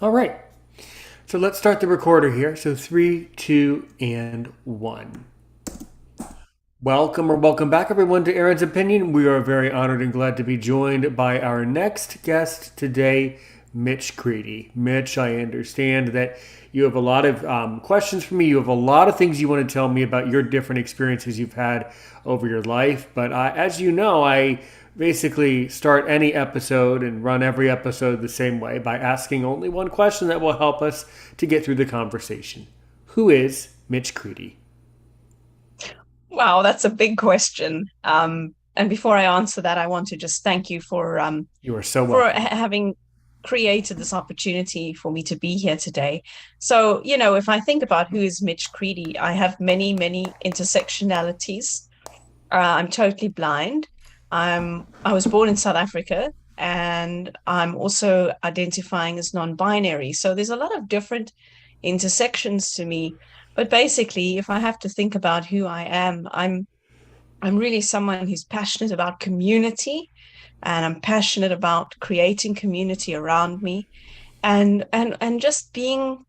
All right. So let's start the recorder here. So three, two, and one. Welcome or welcome back, everyone, to Aaron's Opinion. We are very honored and glad to be joined by our next guest today, Mitch Creedy. Mitch, I understand that you have a lot of questions for me. You have a lot of things you want to tell me about your different experiences you've had over your life. But as you know, I basically start any episode and run every episode the same way by asking only one question that will help us to get through the conversation. Who is Mitch Creedy? Wow, that's a big question. And before I answer that, I want to just thank you You are so for welcome. having created this opportunity for me to be here today. So, if I think about who is Mitch Creedy, I have many, many intersectionalities. I'm totally blind. I was born in South Africa, and I'm also identifying as non-binary. So there's a lot of different intersections to me. But basically, if I have to think about who I am, I'm really someone who's passionate about community, and I'm passionate about creating community around me, and just being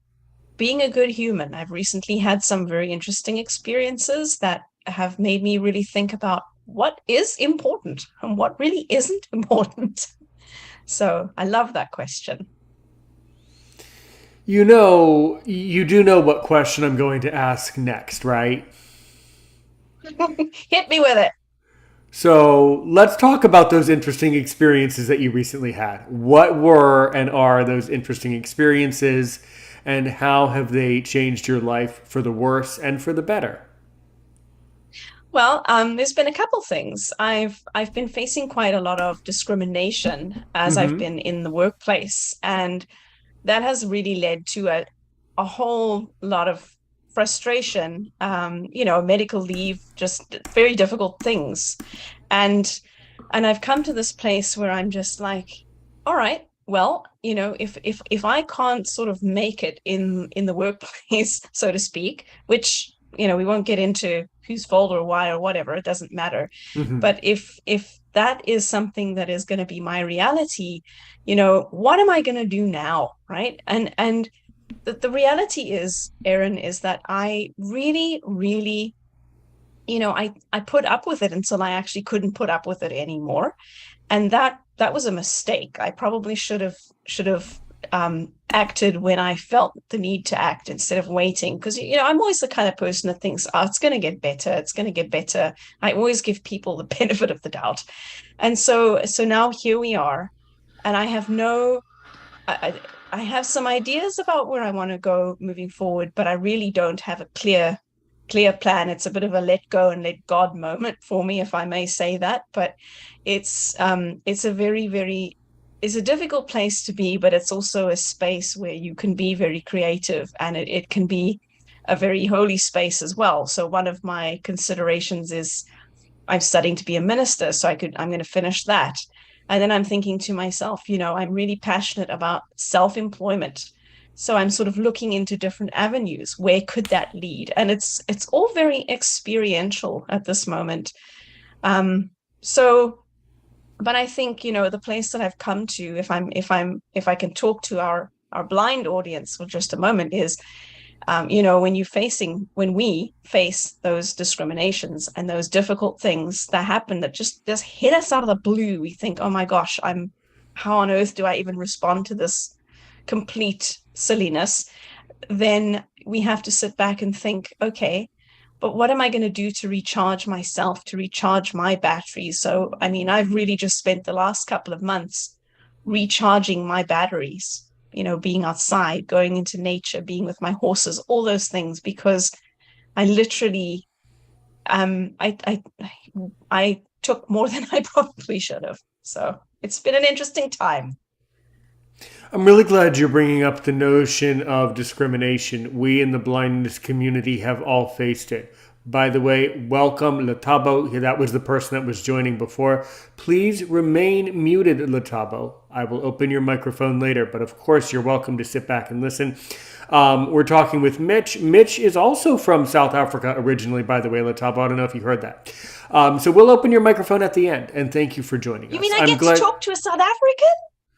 a good human. I've recently had some very interesting experiences that have made me really think about what is important and what really isn't important. So I love that question. You do know what question I'm going to ask next, right? Hit me with it. So let's talk about those interesting experiences that you recently had. What were and are those interesting experiences, and how have they changed your life for the worse and for the better? Well, there's been a couple things. I've been facing quite a lot of discrimination as I've Mm-hmm. been in the workplace, and that has really led to a whole lot of frustration. Medical leave, just very difficult things, and I've come to this place where I'm just like, all right, well, if I can't sort of make it in the workplace, so to speak, which we won't get into whose fault or why or whatever, it doesn't matter. Mm-hmm. But if that is something that is going to be my reality, what am I going to do now, right? And the reality is, Aaron, is that I really, really, I put up with it until I actually couldn't put up with it anymore, and that was a mistake. I probably should have acted when I felt the need to act instead of waiting, because I'm always the kind of person that thinks, oh, it's going to get better, it's going to get better. I always give people the benefit of the doubt, and so now here we are, and I have no I have some ideas about where I want to go moving forward, but I really don't have a clear plan. It's a bit of a let go and let God moment for me, if I may say that. But it's a very it's a difficult place to be, but it's also a space where you can be very creative, and it can be a very holy space as well. So one of my considerations is I'm studying to be a minister, so I'm going to finish that. And then I'm thinking to myself, I'm really passionate about self-employment. So I'm sort of looking into different avenues. Where could that lead? And it's all very experiential at this moment. Um, so but I think, the place that I've come to, if I can talk to our blind audience for just a moment, is when we face those discriminations and those difficult things that happen that just hit us out of the blue, we think, oh my gosh, how on earth do I even respond to this complete silliness? Then we have to sit back and think, okay, but what am I going to do to recharge myself, to recharge my batteries? So, I mean, I've really just spent the last couple of months recharging my batteries, being outside, going into nature, being with my horses, all those things, because I literally, I took more than I probably should have. So it's been an interesting time. I'm really glad you're bringing up the notion of discrimination. We in the blindness community have all faced it. By the way, welcome, Latabo. That was the person that was joining before. Please remain muted, Latabo. I will open your microphone later, but of course, you're welcome to sit back and listen. We're talking with Mitch. Mitch is also from South Africa originally, by the way, Latabo. I don't know if you heard that. So we'll open your microphone at the end, and thank you for joining You mean us. I I'm get to glad. talk to a South African?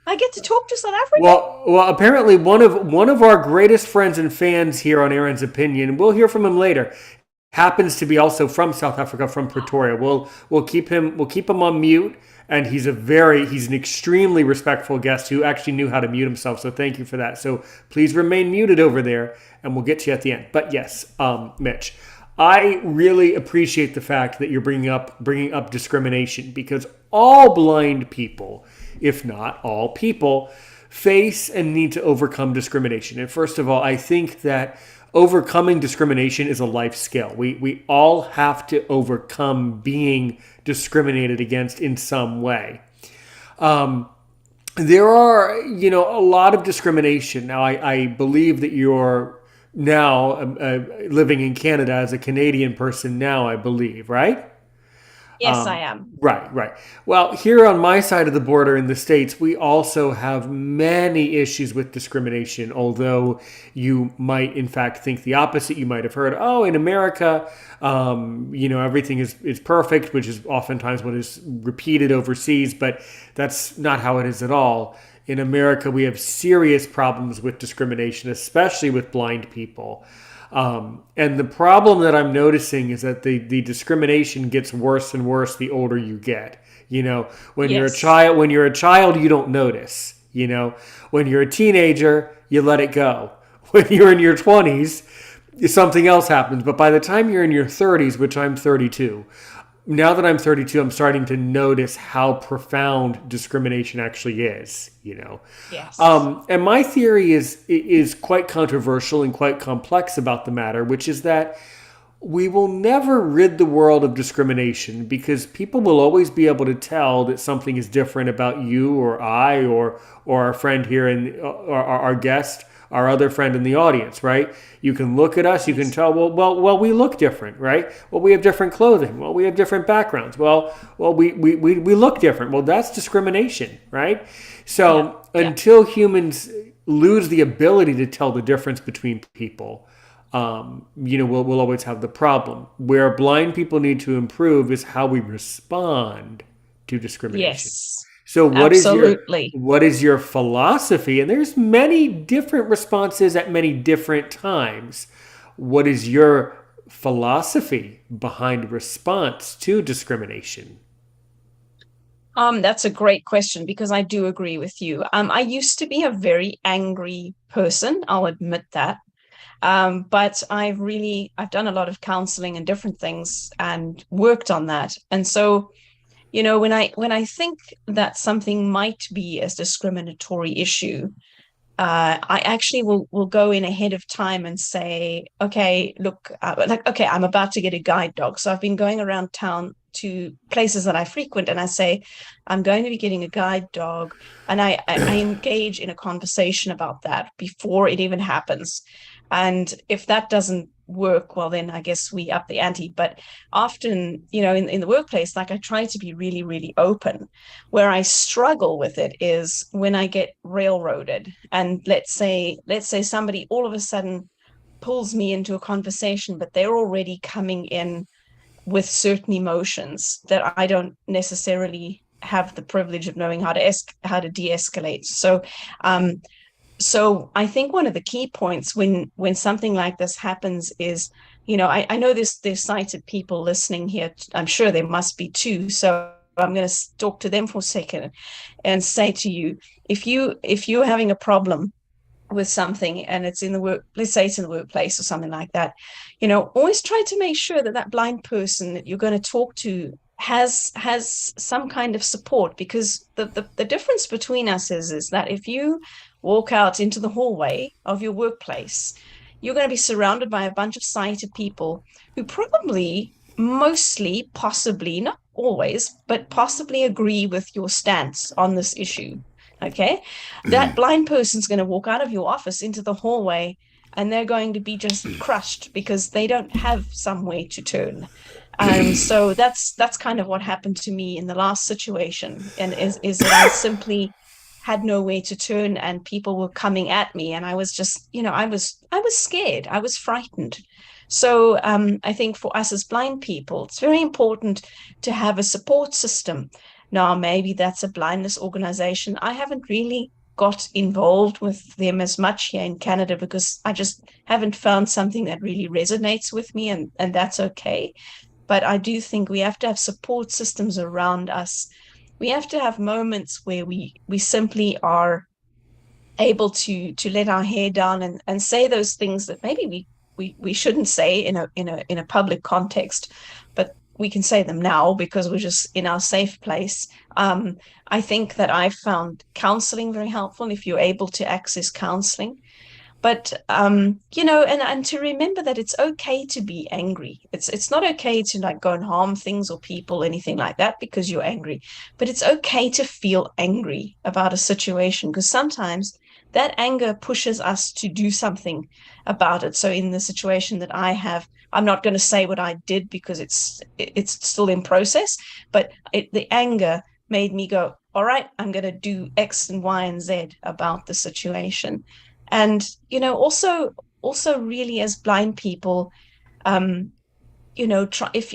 I get to talk to South African. Well, apparently one of our greatest friends and fans here on Aaron's Opinion, we'll hear from him later, happens to be also from South Africa, from Pretoria. We'll keep him on mute, and he's an extremely respectful guest who actually knew how to mute himself. So thank you for that. So please remain muted over there, and we'll get to you at the end. But yes, Mitch, I really appreciate the fact that you're bringing up discrimination, because all blind people, if not all people, face and need to overcome discrimination. And first of all, I think that overcoming discrimination is a life skill. We all have to overcome being discriminated against in some way. There are, a lot of discrimination. Now, I believe that you're now living in Canada as a Canadian person now, I believe, right? Yes, I am. Right, right. Well, here on my side of the border in the States, we also have many issues with discrimination, although you might, in fact, think the opposite. You might have heard, oh, in America, everything is perfect, which is oftentimes what is repeated overseas, but that's not how it is at all. In America, we have serious problems with discrimination, especially with blind people. And the problem that I'm noticing is that the discrimination gets worse and worse the older you get. When you're a Yes. child, you don't notice. When you're a teenager, you let it go. When you're in your 20s, something else happens. But by the time you're in your 30s, which I'm 32, now that I'm 32, I'm starting to notice how profound discrimination actually is. Yes. And my theory is quite controversial and quite complex about the matter, which is that we will never rid the world of discrimination, because people will always be able to tell that something is different about you or I or our friend here and our guest, our other friend in the audience, right? You can look at us, you can Yes. tell, well, we look different, right? Well, we have different clothing. Well, we have different backgrounds. We look different. Well, that's discrimination, right? Yeah. So Yeah. until humans lose the ability to tell the difference between people, we'll always have the problem. Where blind people need to improve is how we respond to discrimination. Yes. So Absolutely. what is your philosophy? And there's many different responses at many different times. What is your philosophy behind response to discrimination? That's a great question, because I do agree with you. I used to be a very angry person, I'll admit that. But I've done a lot of counseling and different things and worked on that. And so, when I think that something might be a discriminatory issue, I actually will go in ahead of time and say, okay, look, okay, I'm about to get a guide dog. So I've been going around town to places that I frequent, and I say, I'm going to be getting a guide dog, and I engage in a conversation about that before it even happens. And if that doesn't work, well, then I guess we up the ante. But often, in the workplace, like, I try to be really, really open. Where I struggle with it is when I get railroaded, and let's say somebody all of a sudden pulls me into a conversation, but they're already coming in with certain emotions that I don't necessarily have the privilege of knowing how to de-escalate. So I think one of the key points when something like this happens is, I know there's sighted people listening here. I'm sure there must be too. So I'm going to talk to them for a second and say to you, if you're having a problem with something and it's in the work, let's say it's in the workplace or something like that, always try to make sure that that blind person that you're going to talk to has some kind of support, because the difference between us is that if you walk out into the hallway of your workplace, you're going to be surrounded by a bunch of sighted people who probably, mostly, possibly, not always, but possibly agree with your stance on this issue. Okay. That blind person's going to walk out of your office into the hallway, and they're going to be just crushed because they don't have some way to turn. And so that's kind of what happened to me in the last situation, and is that I simply had no way to turn, and people were coming at me, and I was just, I was scared, I was frightened. So I think for us as blind people, it's very important to have a support system. Now, maybe that's a blindness organization. I haven't really got involved with them as much here in Canada because I just haven't found something that really resonates with me, and that's okay. But I do think we have to have support systems around us. We have to have moments where we simply are able to let our hair down and say those things that maybe we shouldn't say in a public context, but we can say them now because we're just in our safe place. I think that I've found counseling very helpful if you're able to access counseling. But and to remember that it's okay to be angry. It's not okay to like go and harm things or people, anything like that, because you're angry. But it's okay to feel angry about a situation because sometimes that anger pushes us to do something about it. So in the situation that I have, I'm not going to say what I did because it's still in process, but the anger made me go, all right, I'm going to do X and Y and Z about the situation. And also really as blind people, um try if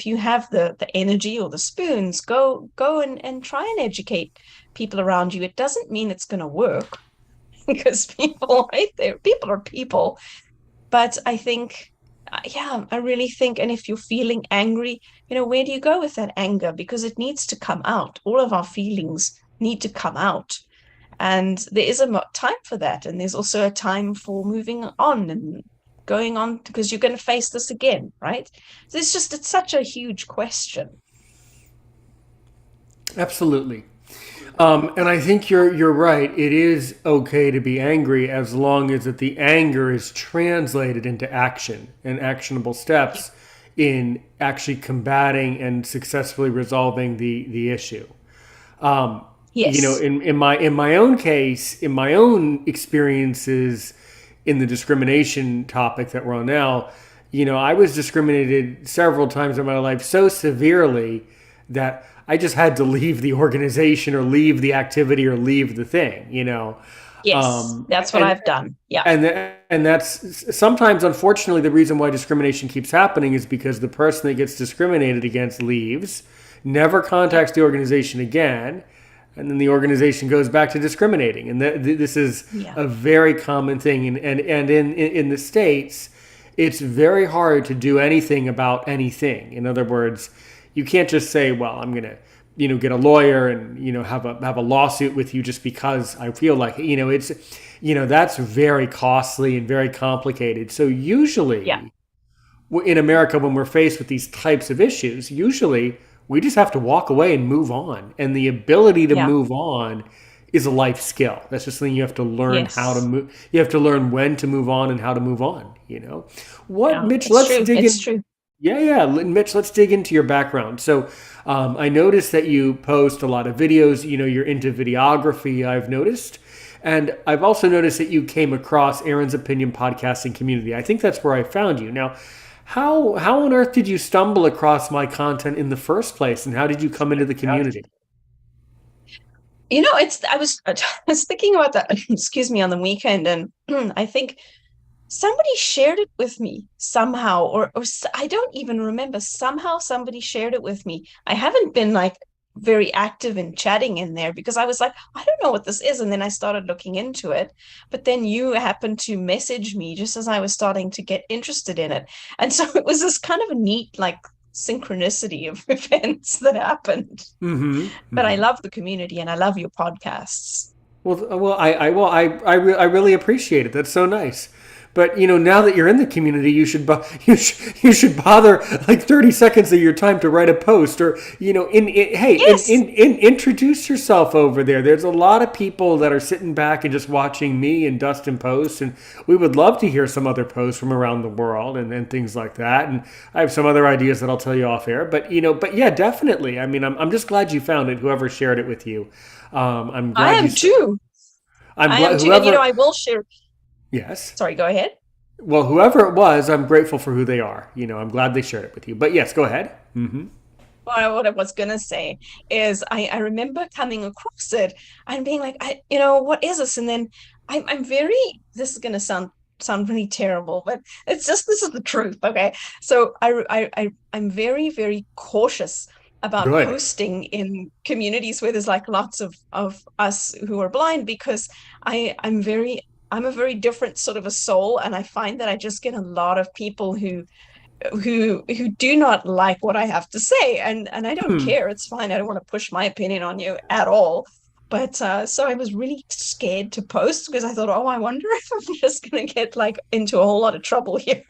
you have the energy or the spoons, go and try and educate people around you. It doesn't mean it's going to work because people right there, people are people. But I think yeah, I really think, and if you're feeling angry, where do you go with that anger? Because it needs to come out. All of our feelings need to come out, and there is a time for that, and there's also a time for moving on and going on because you're going to face this again, right? So it's such a huge question. Absolutely. And I think you're right. It is okay to be angry as long as that the anger is translated into action and actionable steps in actually combating and successfully resolving the issue. Yes. In my own case, in my own experiences in the discrimination topic that we're on now, I was discriminated several times in my life so severely that I just had to leave the organization or leave the activity or leave the thing, Yes, um, that's what and I've done. Yeah. and that's sometimes, unfortunately, the reason why discrimination keeps happening is because the person that gets discriminated against leaves, never Yeah. contacts the organization again, and then the organization goes back to discriminating. And this is Yeah. a very common thing. And in the states, it's very hard to do anything about anything. In other words, you can't just say, "Well, I'm gonna." Get a lawyer and have a lawsuit with you just because I feel like it. It's that's very costly and very complicated. So Yeah. usually in America, when we're faced with these types of issues, usually we just have to walk away and move on. And the ability to Yeah. move on is a life skill. That's just something you have to learn how to Yes. move. You have to learn when to move on and how to move on. What, Yeah. Mitch? It's Let's true. dig It's in. true. Yeah, yeah, Mitch. Let's dig into your background. So, I noticed that you post a lot of videos. You're into videography. I've noticed. And I've also noticed that you came across Aaron's Opinion podcasting community. I think that's where I found you. Now, how on earth did you stumble across my content in the first place, and how did you come into the community? It's I was thinking about that, excuse me, on the weekend, and I think somebody shared it with me somehow, I don't even remember. Somehow somebody shared it with me. I haven't been like very active in chatting in there because I was like, I don't know what this is. And then I started looking into it. But then you happened to message me just as I was starting to get interested in it. And so it was this kind of a neat, like, synchronicity of events that happened. Mm-hmm. But I Mm-hmm. love the community and I love your podcasts. I really appreciate it. That's so nice. But now that you're in the community, you should bother like 30 seconds of your time to write a post, or hey, Yes. introduce yourself over there. There's a lot of people that are sitting back and just watching me and Dustin post, and we would love to hear some other posts from around the world and things like that. And I have some other ideas that I'll tell you off air. But yeah, definitely. I mean, I'm just glad you found it. Whoever shared it with you, I'm I glad you. am too. I'm I am glad too. And whoever. I will share. Yes. Sorry, go ahead. Well, whoever it was, I'm grateful for who they are. I'm glad they shared it with you. But yes, go ahead. Mm-hmm. Well, what I was gonna say is I remember coming across it and being like, what is this? And then I'm very, this is gonna sound really terrible, but it's just, this is the truth. Okay. So I'm very, very cautious about Good. posting in communities where there's like lots of us who are blind, because I'm a very different sort of a soul, and I find that I just get a lot of people who do not like what I have to say, and I don't Hmm. care. It's fine. I don't want to push my opinion on you at all. But so I was really scared to post because I thought, oh, I wonder if I'm just gonna get like into a whole lot of trouble here.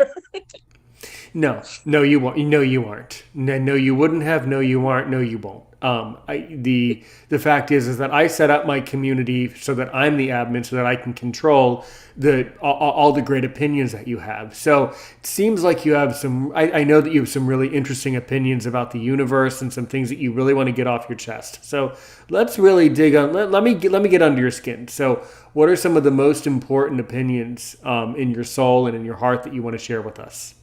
No, no, you won't. No, you aren't. No, no, you wouldn't have. No, you aren't. No, you won't. The fact is that I set up my community so that I'm the admin, so that I can control the all the great opinions that you have. So it seems like you have some. I know that you have some really interesting opinions about the universe and some things that you really want to get off your chest. So let's really dig on. Let me get under your skin. So what are some of the most important opinions in your soul and in your heart that you want to share with us?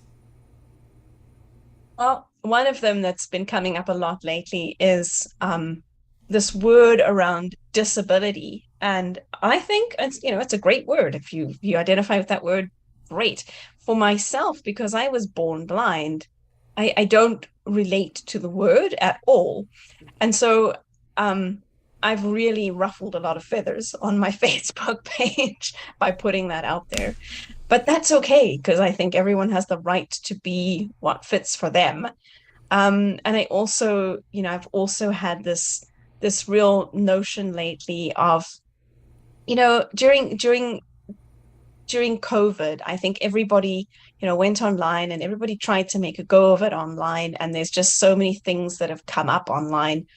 Well, one of them that's been coming up a lot lately is this word around disability. And I think it's a great word. If you identify with that word, great. For myself, because I was born blind, I don't relate to the word at all. And so um, I've really ruffled a lot of feathers on my Facebook page by putting that out there. But that's okay, because I think everyone has the right to be what fits for them. And I also, I've also had this real notion lately of, during COVID, I think everybody, went online and everybody tried to make a go of it online. And there's just so many things that have come up online.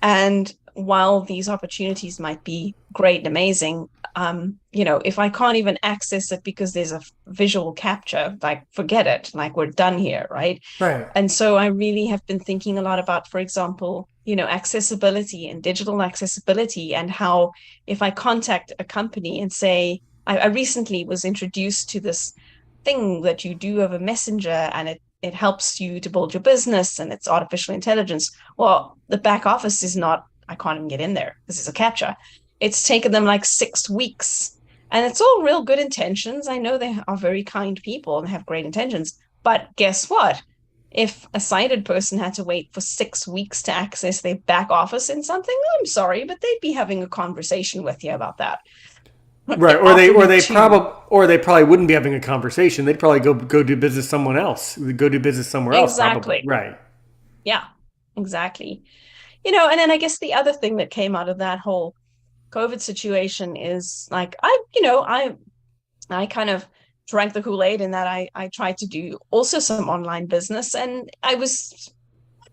And while these opportunities might be great and amazing, if I can't even access it because there's a visual capture, like forget it, like we're done here, right? Right. And so I really have been thinking a lot about, for example, accessibility and digital accessibility, and how if I contact a company and say, I recently was introduced to this thing that you do over Messenger, and it helps you to build your business, and it's artificial intelligence. Well, the back office is not, I can't even get in there. This is a capture. It's taken them like 6 weeks. And it's all real good intentions. I know they are very kind people and have great intentions. But guess what? If a sighted person had to wait for 6 weeks to access their back office in something, I'm sorry, but they'd be having a conversation with you about that. Right, Often two. or they probably wouldn't be having a conversation. They'd probably go do business someone else. Go do business somewhere else, probably. Exactly. Right. Yeah, exactly. And then I guess the other thing that came out of that whole COVID situation is like I kind of drank the Kool-Aid in that I tried to do also some online business, and I was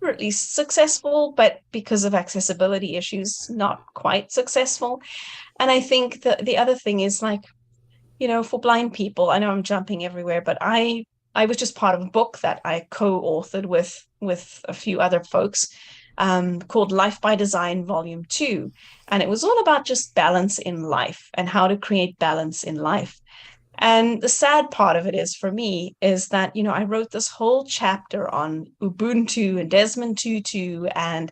moderately successful, but because of accessibility issues, not quite successful. And I think that the other thing is like, for blind people, I know I'm jumping everywhere, but I was just part of a book that I co-authored with a few other folks, called Life by Design Volume 2. And it was all about just balance in life and how to create balance in life. And the sad part of it is for me is that, I wrote this whole chapter on Ubuntu and Desmond Tutu, and,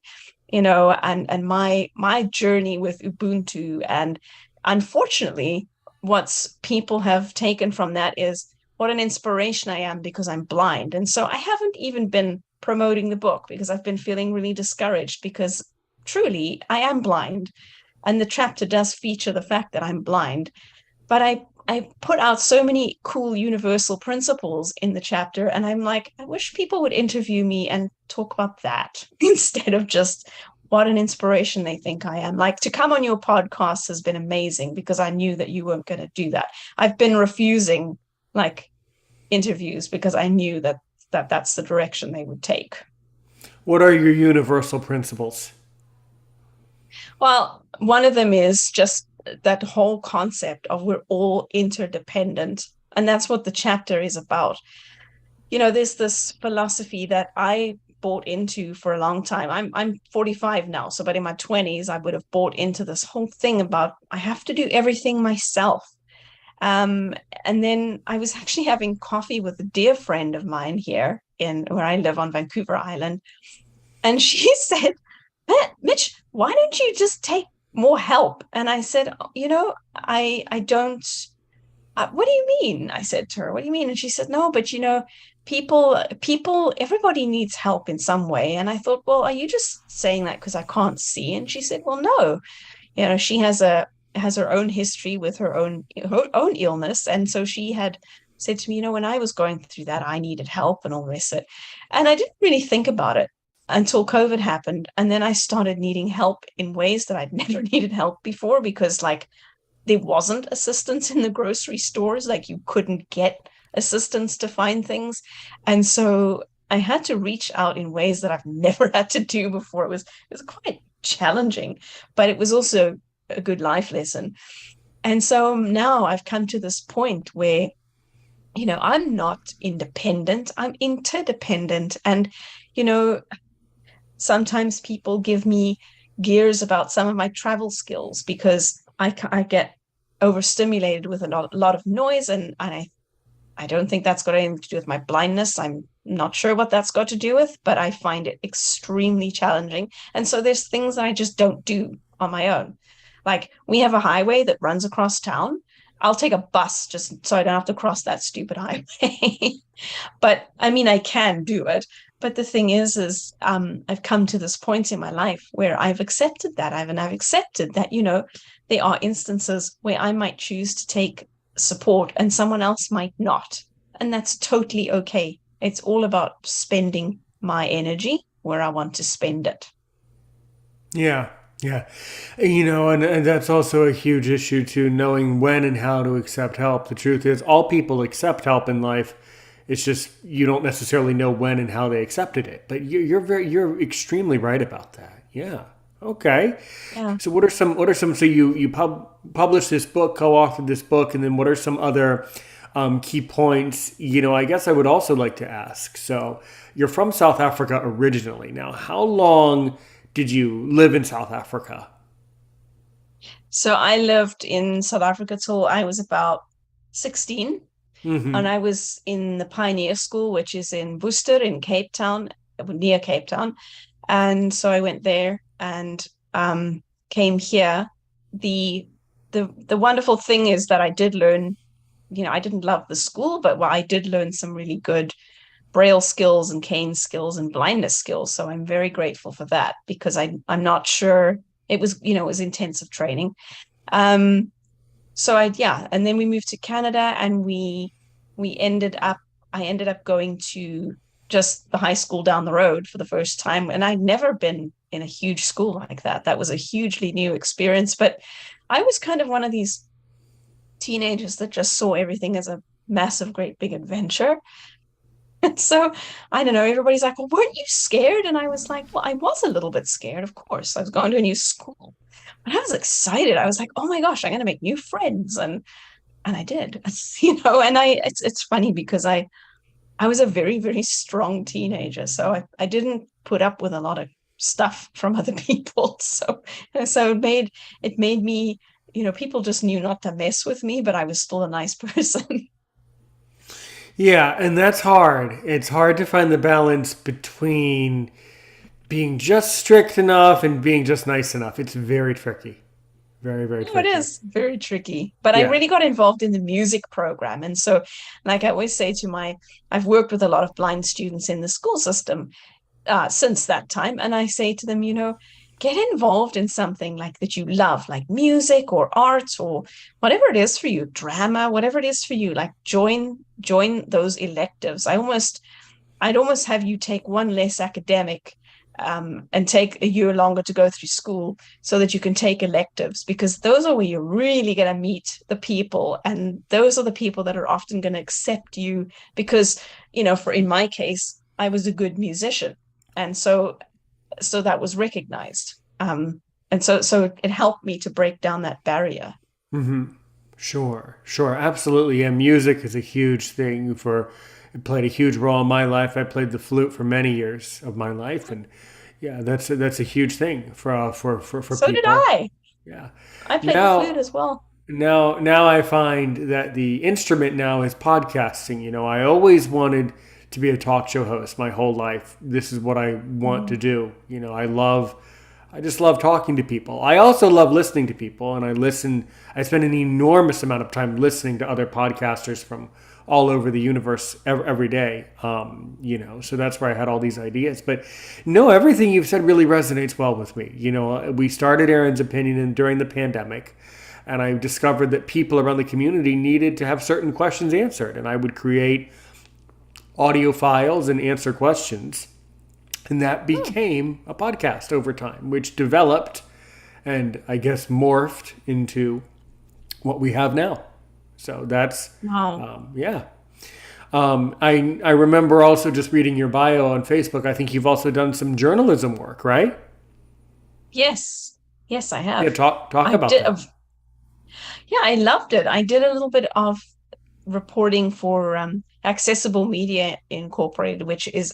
and my journey with Ubuntu. And unfortunately, what's people have taken from that is what an inspiration I am because I'm blind. And so I haven't even been promoting the book because I've been feeling really discouraged, because truly I am blind. And the chapter does feature the fact that I'm blind, but I put out so many cool universal principles in the chapter, and I'm like, I wish people would interview me and talk about that instead of just what an inspiration they think I am. Like, to come on your podcast has been amazing because I knew that you weren't going to do that. I've been refusing like interviews because I knew that that's the direction they would take. What are your universal principles? Well, one of them is just that whole concept of we're all interdependent. And that's what the chapter is about. There's this philosophy that I bought into for a long time. I'm 45 now, so but in my 20s, I would have bought into this whole thing about I have to do everything myself. Um, and then I was actually having coffee with a dear friend of mine here in where I live on Vancouver Island. And she said, Mitch, why don't you just take more help? And I said, I don't. What do you mean? I said to her, what do you mean? And she said, no, but everybody needs help in some way. And I thought, well, are you just saying that because I can't see? And she said, well, no, she has her own history with her own illness. And so she had said to me, when I was going through that, I needed help and all this. And I didn't really think about it until COVID happened. And then I started needing help in ways that I'd never needed help before because like there wasn't assistance in the grocery stores. Like you couldn't get assistance to find things. And so I had to reach out in ways that I've never had to do before. It was quite challenging, but it was also a good life lesson. And so now I've come to this point where, I'm not independent, I'm interdependent. And, you know, sometimes people give me gears about some of my travel skills because I get overstimulated with a lot of noise, and I don't think that's got anything to do with my blindness. I'm not sure what that's got to do with, but I find it extremely challenging. And so there's things that I just don't do on my own. Like we have a highway that runs across town. I'll take a bus just so I don't have to cross that stupid highway. But I mean, I can do it. But the thing is, I've come to this point in my life where I've accepted that. I've accepted that, there are instances where I might choose to take support and someone else might not. And that's totally okay. It's all about spending my energy where I want to spend it. Yeah, yeah. And that's also a huge issue too, knowing when and how to accept help. The truth is, all people accept help in life. It's just you don't necessarily know when and how they accepted it. But you're extremely right about that. Yeah. Okay. Yeah. So what are some? So you published this book, co-authored this book, and then what are some other key points? I guess I would also like to ask. So you're from South Africa originally. Now, how long did you live in South Africa? So I lived in South Africa till I was about 16. And Hmm. I was in the Pioneer School, which is in Worcester in Cape Town, near Cape Town. And so I went there and came here. The the wonderful thing is that I did learn, I didn't love the school, but I did learn some really good braille skills and cane skills and blindness skills. So I'm very grateful for that because I'm not sure it was intensive training. Um, so yeah, and then we moved to Canada and we ended up I ended up going to just the high school down the road for the first time. And I'd never been in a huge school like that. That was a hugely new experience. But I was kind of one of these teenagers that just saw everything as a massive, great big adventure. And so I don't know, everybody's like, well, weren't you scared? And I was like, well, I was a little bit scared, of course. I was going to a new school. But I was excited. I was like, oh my gosh, I'm gonna make new friends. And I did, and it's funny because I was a very, very strong teenager. So I didn't put up with a lot of stuff from other people. So it made me, people just knew not to mess with me, but I was still a nice person. Yeah, and that's hard. It's hard to find the balance between being just strict enough and being just nice enough. It's very tricky. Very, very It tricky. is very tricky. But I Yeah. really got involved in the music program. And so, like I always say I've worked with a lot of blind students in the school system since that time. And I say to them, get involved in something like that you love, like music or art or whatever it is for you, drama, whatever it is for you, like join those electives. I'd almost have you take one less academic and take a year longer to go through school so that you can take electives because those are where you're really going to meet the people, and those are the people that are often going to accept you because for in my case I was a good musician, and so that was recognized, and so it helped me to break down that barrier. Hmm. Sure, sure, absolutely. Yeah, music is a huge thing for. It played a huge role in my life. I played the flute for many years of my life, and yeah, that's a huge thing for So did people. I. Yeah. I played the flute Now, as well. now I find that the instrument now is podcasting. I always wanted to be a talk show host my whole life. This is what I want to Mm. do. I love I just love talking to people. I also love listening to people, and I spend an enormous amount of time listening to other podcasters from all over the universe every day. So that's where I had all these ideas. But no, everything you've said really resonates well with me. We started Aaron's Opinion during the pandemic, and I discovered that people around the community needed to have certain questions answered, and I would create audio files and answer questions. And that Hmm. became a podcast over time, which developed and I guess morphed into what we have now. So that's, Wow. yeah. I remember also just reading your bio on Facebook. I think you've also done some journalism work, right? Yes. Yes, I Yeah, have. talk I about did. that. Yeah, I loved it. I did a little bit of reporting for Accessible Media Incorporated, which is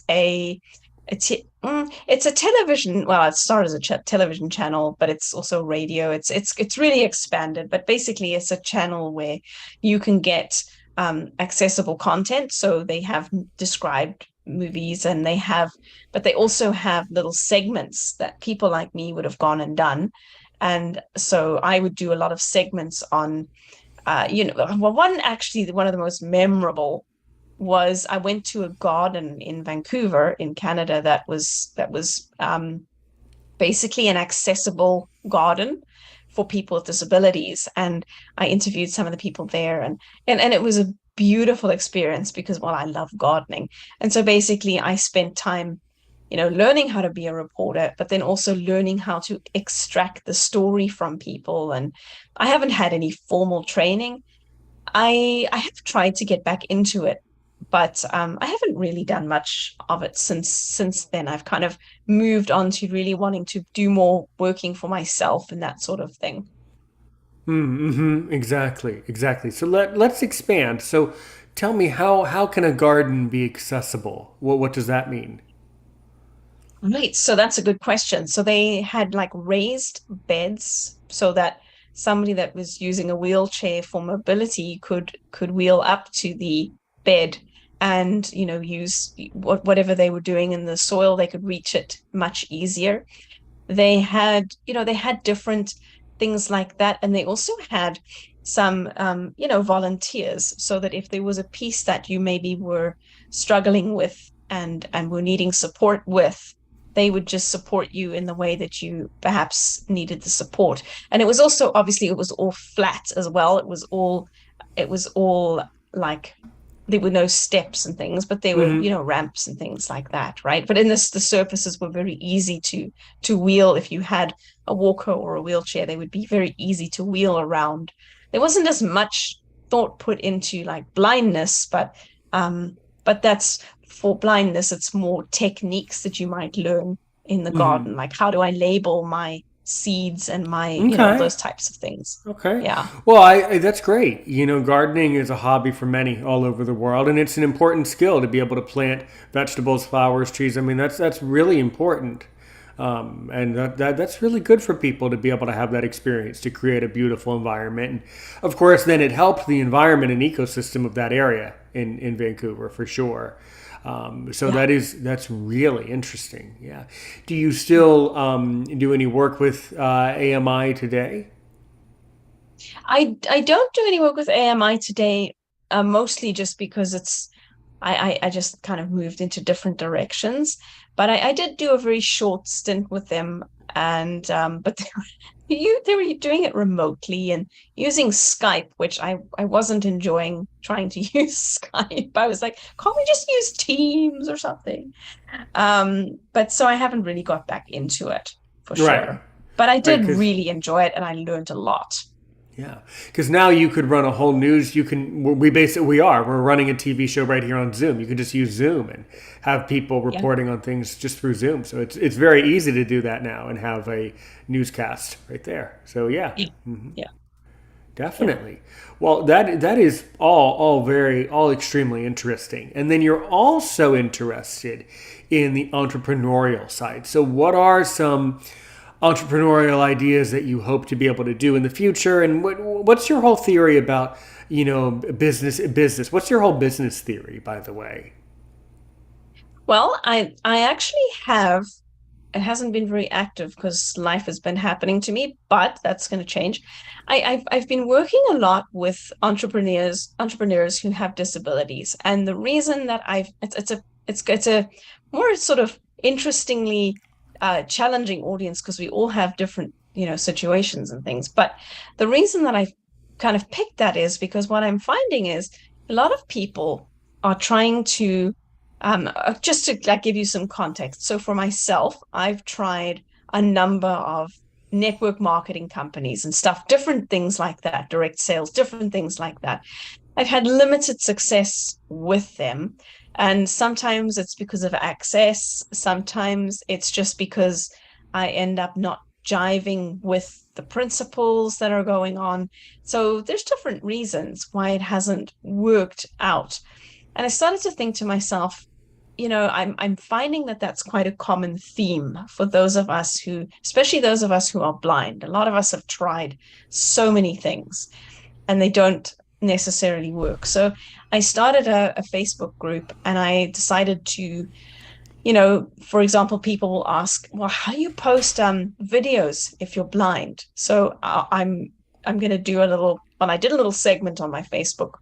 it's a television. Well, it started as a television channel, but it's also radio. It's really expanded. But basically, it's a channel where you can get accessible content. So they have described movies, and but they also have little segments that people like me would have gone and done. And so I would do a lot of segments on well, one of the most memorable was I went to a garden in Vancouver in Canada that was basically an accessible garden for people with disabilities, and I interviewed some of the people there, and it was a beautiful experience because, well, I love gardening, and so basically I spent time learning how to be a reporter, but then also learning how to extract the story from people. And I haven't had any formal training. I have tried to get back into it, but I haven't really done much of it since then. I've kind of moved on to really wanting to do more working for myself and that sort of thing. Exactly, exactly. So let's expand. So tell me how can a garden be accessible? What does that mean? Right, so that's a good question. So they had like raised beds so that somebody that was using a wheelchair for mobility could wheel up to the bed and use whatever they were doing in the soil, they could reach it much easier. They had different things like that, and they also had some volunteers, so that if there was a piece that you maybe were struggling with and were needing support with, they would just support you in the way that you perhaps needed the support. And it was also, obviously, it was all flat as well. It was all like, there were no steps and things, but there were, ramps and things like that, right? But in this, the surfaces were very easy to wheel. If you had a walker or a wheelchair, they would be very easy to wheel around. There wasn't as much thought put into like blindness, but that's for blindness, it's more techniques that you might learn in the garden, like how do I label my seeds and my, Okay. those types of things. Okay. Yeah. Well, that's great. Gardening is a hobby for many all over the world, and it's an important skill to be able to plant vegetables, flowers, trees. I mean, that's really important, and that's really good for people to be able to have that experience to create a beautiful environment. And of course, then it helped the environment and ecosystem of that area in Vancouver for sure. So Yeah. that's really interesting. Yeah. Do you still do any work with AMI today? I don't do any work with AMI today, mostly just because I just kind of moved into different directions. But I did do a very short stint with them, and but they were doing it remotely and using Skype, which I wasn't enjoying trying to use Skype. I was like, can't we just use Teams or something? But so I haven't really got back into it for Right. sure. But I Right. did Because really enjoy it, and I learned a lot. yeah, because now you could run a whole news. You can. We basically we're running a TV show right here on Zoom. You can just use Zoom and have people Yeah. reporting on things just through Zoom. So it's very easy to do that now and have a newscast right there. So yeah, Yeah. Yeah. Yeah. definitely. Well, that is all extremely interesting. And then you're also interested in the entrepreneurial side. So what are some entrepreneurial ideas that you hope to be able to do in the future? And what's your whole theory about, business? What's your whole business theory, by the way? Well, I actually have. it hasn't been very active because life has been happening to me, but that's going to change. I've been working a lot with entrepreneurs who have disabilities, and the reason that it's a more sort of interestingly challenging audience because we all have different situations and things. But the reason that I've kind of picked that is because what I'm finding is a lot of people are trying to just to like give you some context. So for myself, I've tried a number of network marketing companies and stuff, different things like that, direct sales, different things like that. I've had limited success with them. And sometimes it's because of access. Sometimes it's just because I end up not jiving with the principles that are going on. So there's different reasons why it hasn't worked out. And I started to think to myself, I'm finding that that's quite a common theme for those of us who, especially those of us who are blind. A lot of us have tried so many things and they don't necessarily work. So I started a Facebook group and I decided to, for example, people will ask, well, how do you post videos if you're blind? So I'm going to do a little, well, I did a little segment on my Facebook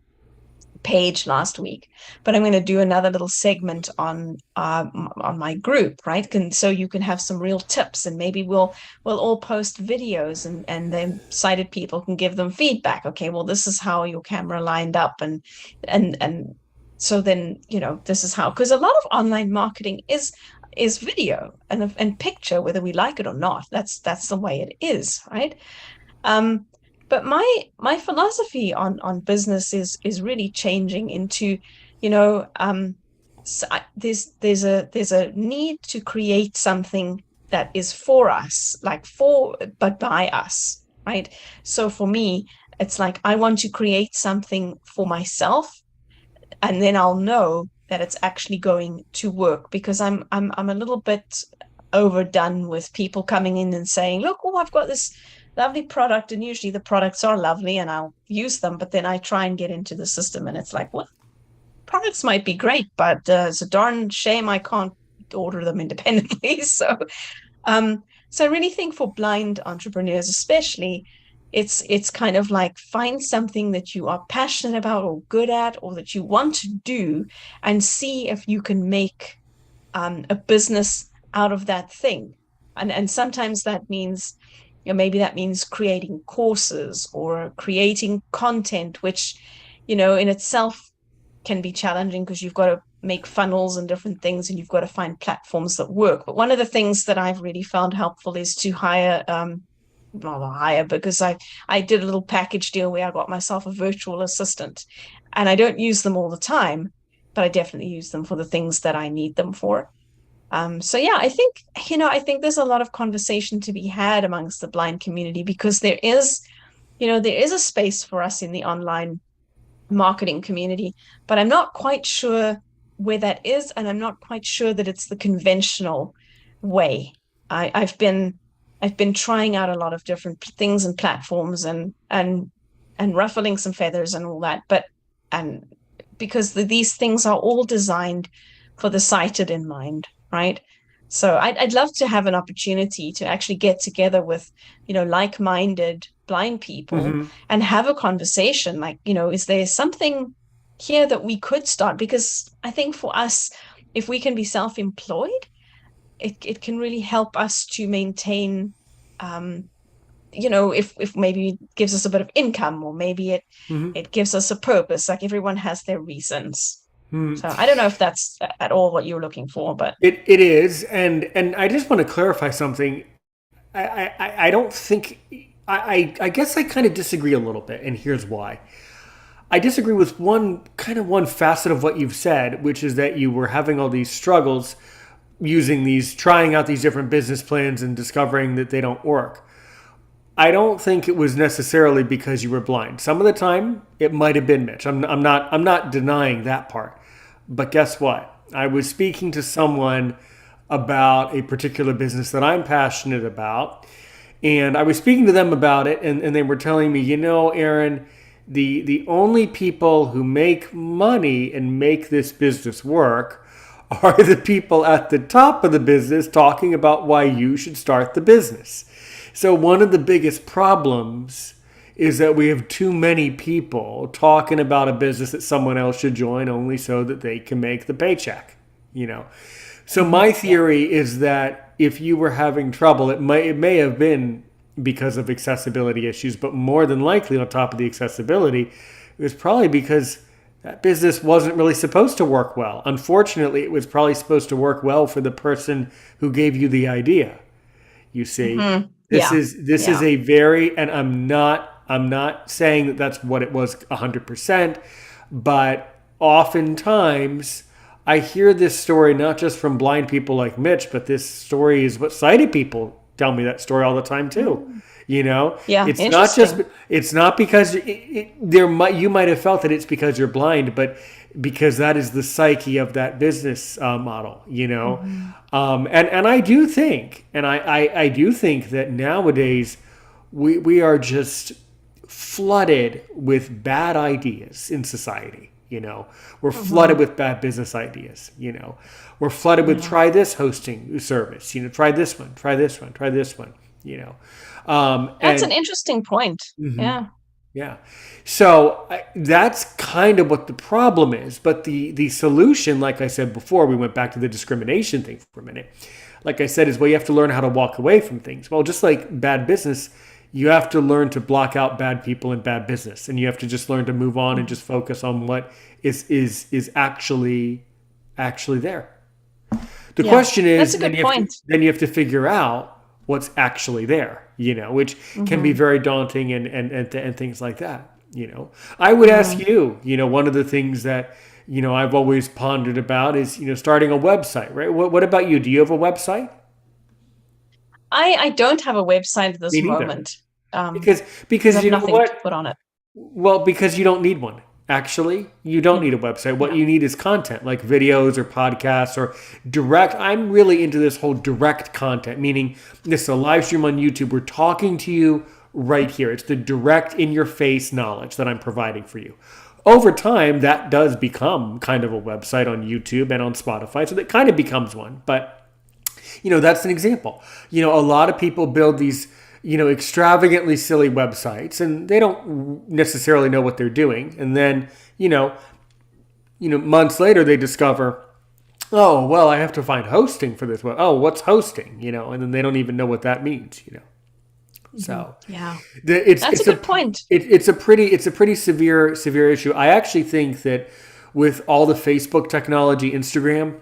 page last week, but I'm going to do another little segment on my group, right? So you can have some real tips, and maybe we'll all post videos, and then sighted people can give them feedback. Okay, well, this is how your camera lined up, and so then this is how, because a lot of online marketing is video and picture, whether we like it or not. That's the way it is, right? Um, but my philosophy on business is really changing into, you know, so there's a need to create something that is for us, like for but by us, right? So for me, it's like I want to create something for myself, and then I'll know that it's actually going to work because I'm a little bit overdone with people coming in and saying, look, oh, I've got this lovely product, and usually the products are lovely and I'll use them, but then I try and get into the system and it's like, well, products might be great, but it's a darn shame I can't order them independently. So I really think for blind entrepreneurs, especially, it's kind of like find something that you are passionate about or good at or that you want to do, and see if you can make a business out of that thing. And sometimes that means, maybe that means creating courses or creating content, which, in itself can be challenging because you've got to make funnels and different things, and you've got to find platforms that work. But one of the things that I've really found helpful is to hire, not hire, because I did a little package deal where I got myself a virtual assistant, and I don't use them all the time, but I definitely use them for the things that I need them for. So yeah, I think there's a lot of conversation to be had amongst the blind community, because there is a space for us in the online marketing community, but I'm not quite sure where that is, and I'm not quite sure that it's the conventional way. I've been trying out a lot of different things and platforms, and ruffling some feathers and all that, but and because these things are all designed for the sighted in mind, right? So I'd love to have an opportunity to actually get together with, like-minded blind people Mm-hmm. and have a conversation. Like, is there something here that we could start? Because I think for us, if we can be self-employed, it can really help us to maintain, um, if maybe it gives us a bit of income, or maybe Mm-hmm. it gives us a purpose. Like everyone has their reasons. Mm-hmm. So I don't know if that's at all what you're looking for, but It is, and I just want to clarify something. I don't think I guess I kind of disagree a little bit, and here's why. I disagree with one facet of what you've said, which is that you were having all these struggles trying out these different business plans and discovering that they don't work. I don't think it was necessarily because you were blind. Some of the time, it might have been Mitch. I'm not denying that part. But guess what? I was speaking to someone about a particular business that I'm passionate about, and I was speaking to them about it, and they were telling me, Aaron, the only people who make money and make this business work are the people at the top of the business talking about why you should start the business. So, one of the biggest problems is that we have too many people talking about a business that someone else should join only so that they can make the paycheck, you know. So my Yeah. theory is that if you were having trouble, it may have been because of accessibility issues, but more than likely on top of the accessibility, it was probably because that business wasn't really supposed to work well. Unfortunately, it was probably supposed to work well for the person who gave you the idea. You see, this Yeah. is this is Yeah. a very, and I'm not saying that that's what it was 100%, but oftentimes I hear this story not just from blind people like Mitch, but this story is what sighted people tell me that story all the time too. Mm. You know, Yeah. it's not just Interesting. it's not because there might you might have felt that it's because you're blind, but because that is the psyche of that business model. Mhm. And I do think, and I do think that nowadays we are just flooded with bad ideas in society. We're flooded Mhm. with bad business ideas. We're flooded with Yeah. try this hosting service. Try this one, try this one, try this one. That's an And interesting point. Yeah. yeah. So that's kind of what the problem is. But the solution, like I said before, we went back to the discrimination thing for a minute. Like I said, is well, you have to learn how to walk away from things. Well, just like bad business, you have to learn to block out bad people and bad business, and you have to just learn to move on and Mhm. just focus on what is actually there. The Yeah. question That's is, a then good you have to point. then you have to figure out what's actually there, which can be Hmm. very daunting and things like that. I would ask Hmm. you, one of the things that I've always pondered about is starting a website, right? What about you? Do you have a website? I don't have a website at Me this neither. moment, Because because I because have you know nothing to what? put on it. Well, because you don't need one. Actually, you don't Yeah. need a website. What Yeah. you need is content like videos or podcasts or direct. I'm really into this whole direct content, meaning this is a live stream on YouTube. We're talking to you right here. It's the direct in your face knowledge that I'm providing for you. Over time, that does become kind of a website on YouTube and on Spotify. So that kind of becomes one. But that's an example. A lot of people build these, extravagantly silly websites and they don't necessarily know what they're doing. And then, months later they discover, oh, well, I have to find hosting for this. Well, oh, what's hosting? And then they don't even know what that means. Hmm. So Yeah. it's That's a it's a good point. it's a pretty severe issue. I actually think that with all the Facebook technology, Instagram,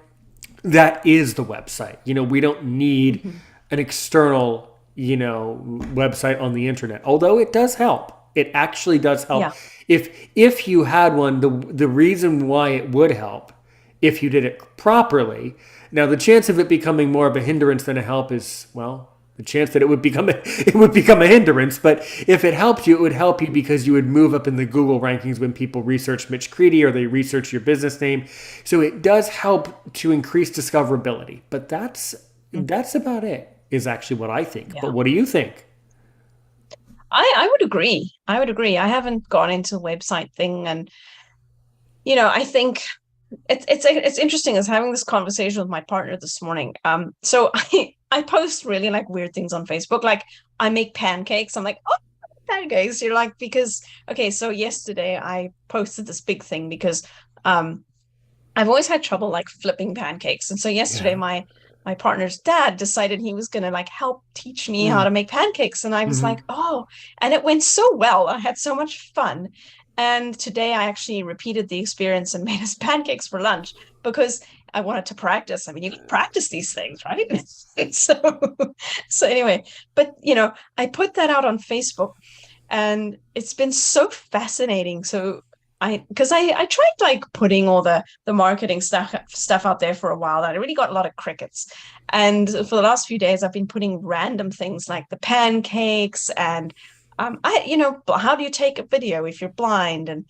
that is the website. We don't need Hmm. an external, website on the internet. Although it does help. It actually does help. Yeah. If you had one, the reason why it would help if you did it properly. Now the chance of it becoming more of a hindrance than a help is, well, the chance that it would become a hindrance. But if it helped you, it would help you because you would move up in the Google rankings when people research Mitch Creedy or they research your business name. So it does help to increase discoverability. But that's about it. Is actually what I think. But Yeah. what do you think? I would agree. I would agree. I haven't gone into the website thing, and I think it's interesting as having this conversation with my partner this morning. So I post really like weird things on Facebook. Like I make pancakes. I'm like, oh, pancakes. You're like, because okay, so yesterday I posted this big thing because um I've always had trouble like flipping pancakes. And so yesterday Yeah. my partner's dad decided he was gonna like help teach me how Mm. to make pancakes. And I was like, Hmm. oh, and it went so well. I had so much fun. And today I actually repeated the experience and made us pancakes for lunch because I wanted to practice. I mean, you can practice these things, right? so so anyway, but I put that out on Facebook and it's been so fascinating. So I tried like putting all the marketing stuff out there for a while, and I really got a lot of crickets. And for the last few days I've been putting random things like the pancakes and how do you take a video if you're blind, and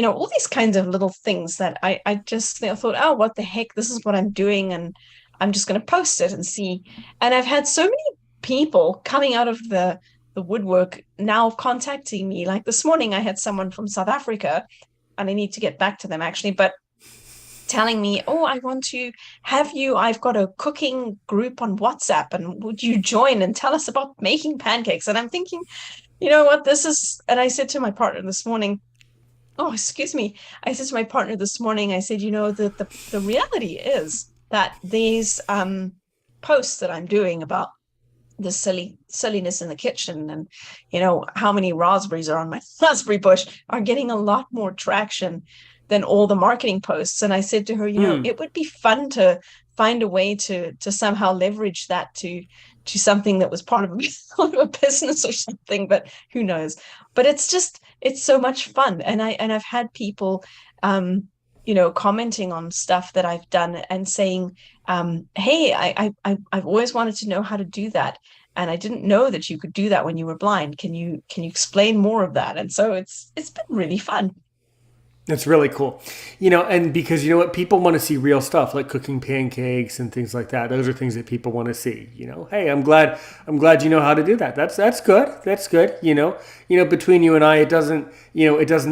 all these kinds of little things that I just thought, oh, what the heck, this is what I'm doing, and I'm just going to post it and see. And I've had so many people coming out of the woodwork now contacting me. Like this morning, I had someone from South Africa, and I need to get back to them actually. But telling me, "Oh, I want to have you. I've got a cooking group on WhatsApp, and would you join and tell us about making pancakes?" And I'm thinking, you know what, this is, and I said to my partner this morning, oh, excuse me. I said to my partner this morning, I said, the reality is that these posts that I'm doing about the silliness in the kitchen, and how many raspberries are on my raspberry bush, are getting a lot more traction than all the marketing posts. And I said to her, Hmm. it would be fun to find a way to somehow leverage that to something that was part of a business or something, but who knows. But it's so much fun. And I've had people commenting on stuff that I've done and saying, hey, I've always wanted to know how to do that, and I didn't know that you could do that when you were blind. Can you explain more of that? And so it's been really fun. That's really cool. And because you know what, people want to see real stuff like cooking pancakes and things like that. Those are things that people want to see. Hey, I'm glad you know how to do that. That's good. That's good. Between you and I, it doesn't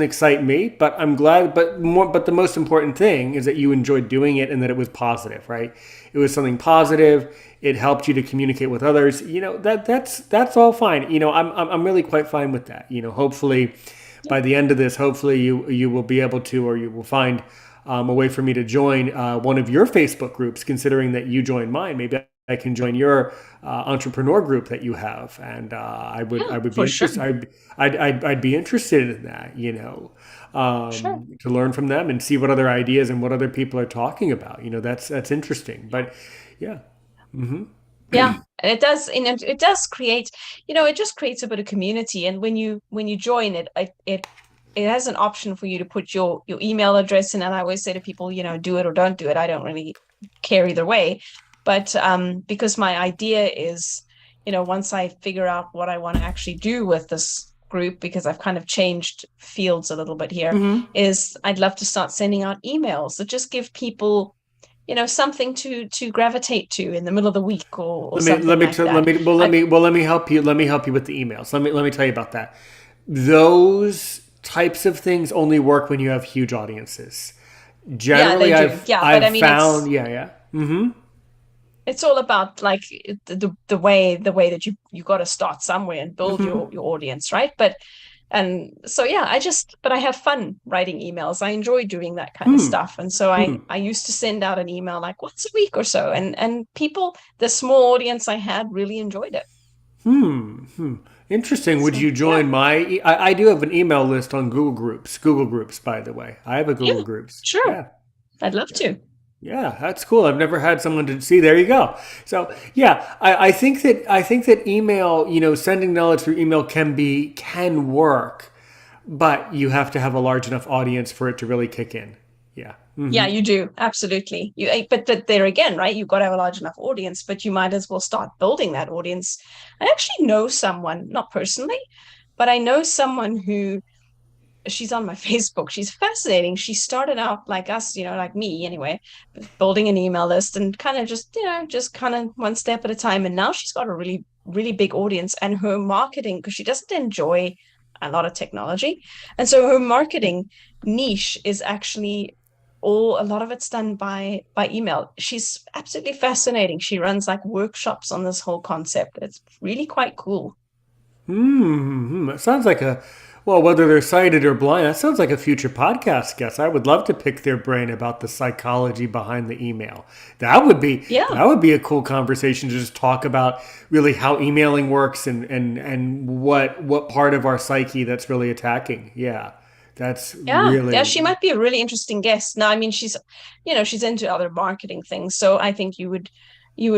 excite me, but I'm glad. But the most important thing is that you enjoyed doing it and that it was positive, right? It was something positive. It helped you to communicate with others. That's all fine. I'm really quite fine with that. Hopefully by the end of this, hopefully you will be able to, or you will find a way for me to join one of your Facebook groups. Considering that you joined mine, maybe I can join your entrepreneur group that you have, and Yeah, I would be for sure. interested. I'd be interested in that. Sure. To learn from them and see what other ideas and what other people are talking about. That's interesting. But yeah. Yeah, and it does, it does create, it just creates a bit of community. And when you join it, it has an option for you to put your email address in. And I always say to people, do it or don't do it. I don't really care either way. But because my idea is, once I figure out what I want to actually do with this group, because I've kind of changed fields a little bit here, is I'd love to start sending out emails that just give people something to gravitate to in the middle of the week, or Let me something let me like t- let that. me well let I me well let me help you. Let me help you with the emails. Let me tell you about that. Those types of things only work when you have huge audiences. Yeah, they Generally, do. Yeah, but I've I mean, found, yeah, yeah. it's all about, like, the way that you got to start somewhere and build your audience, right? And so, yeah, but I have fun writing emails. I enjoy doing that kind of stuff. And so I used to send out an email like once a week or so, and people, the small audience I had, really enjoyed it. Interesting. Would So you yeah, join I do have an email list on Google Groups. Google Groups, by the way. I have a Google yeah, Groups. sure. Yeah. I'd love to. Yeah, that's cool. I've never had someone to see. There you go. So yeah, I think that email, sending knowledge through email can work, but you have to have a large enough audience for it to really kick in. Yeah. Yeah, you do. Absolutely. But there again, right? You've got to have a large enough audience, but you might as well start building that audience. I actually know someone, not personally, but I know someone who, she's on my Facebook. She's fascinating. She started out like us, like me anyway, building an email list and kind of just kind of one step at a time. And now she's got a really, really big audience, and her marketing, because she doesn't enjoy a lot of technology. And so her marketing niche is actually a lot of it's done by email. She's absolutely fascinating. She runs like workshops on this whole concept. It's really quite cool. It sounds like well, whether they're sighted or blind, that sounds like a future podcast guest. I would love to pick their brain about the psychology behind the email. That would be Yeah. that would be a cool conversation to just talk about really how emailing works and what part of our psyche that's really attacking. Yeah, that's Yeah, really. she might be a really interesting guest. Now, I mean, she's into other marketing things, so I think you would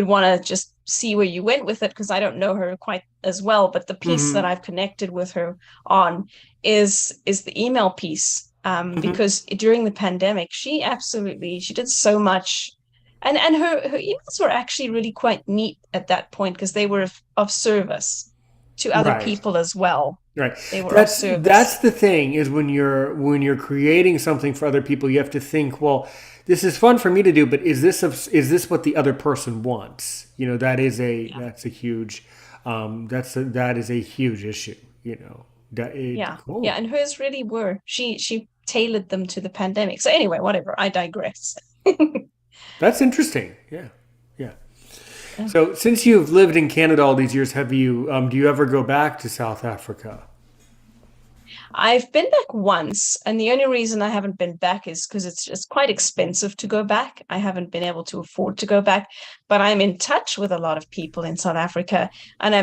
want to just see where you went with it, because I don't know her quite as well. But the piece that Hmm. I've connected with her on is the email piece. Hmm. Because during the pandemic, she did so much, and her emails were actually really quite neat at that point, because they were of service to other Right. people as well. Right. They were of That's service. the thing is when you're creating something for other people, you have to think, well, this is fun for me to do, but is this what the other person wants? That's a huge that is a huge issue. Yeah, yeah, Cool. and hers really were. She tailored them to the pandemic. So anyway, whatever. I digress. That's interesting. Yeah. Yeah. Yeah. So, since you've lived in Canada all these years, have you do you ever go back to South Africa? I've been back once, and the only reason I haven't been back is because it's just quite expensive to go back. I haven't been able to afford to go back, but I'm in touch with a lot of people in South Africa, and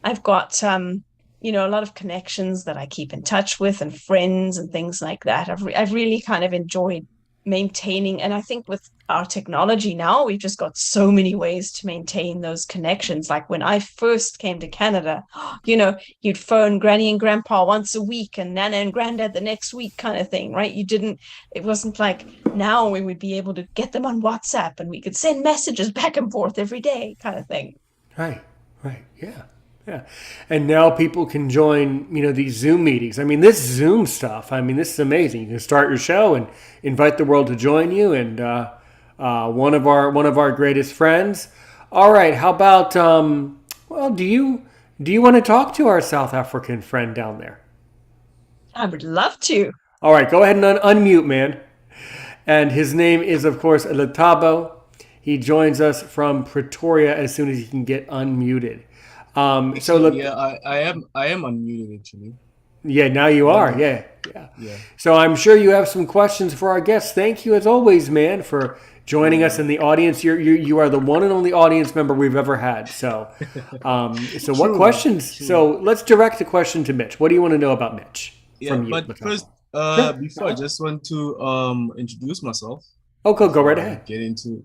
I've got a lot of connections that I keep in touch with and friends and things like that. I've really kind of enjoyed maintaining, and I think with our technology now, we've just got so many ways to maintain those connections. Like when I first came to Canada, you'd phone granny and grandpa once a week and nana and granddad the next week kind of thing, right? It wasn't like now we would be able to get them on WhatsApp and we could send messages back and forth every day kind of thing. Right. Right. Yeah. Yeah. And now people can join, these Zoom meetings. I mean, this Zoom stuff, I mean, this is amazing. You can start your show and invite the world to join you. And one of our greatest friends. All right. How about, well, do you want to talk to our South African friend down there? I would love to. All right. Go ahead and unmute, man. And his name is, of course, Letabo. He joins us from Pretoria as soon as he can get unmuted. So Actually, look, yeah, I am unmuted actually. yeah, now you But are, yeah, yeah. yeah, So I'm sure you have some questions for our guests. Thank you as always, man, for joining us yeah. in the audience. You are the one and only audience member we've ever had. So what True, questions? true. So let's direct the question to Mitch. What do you want to know about Mitch Yeah, from you, but first, Letabo? Sure. before I just want to introduce myself Okay, go right before I ahead. get into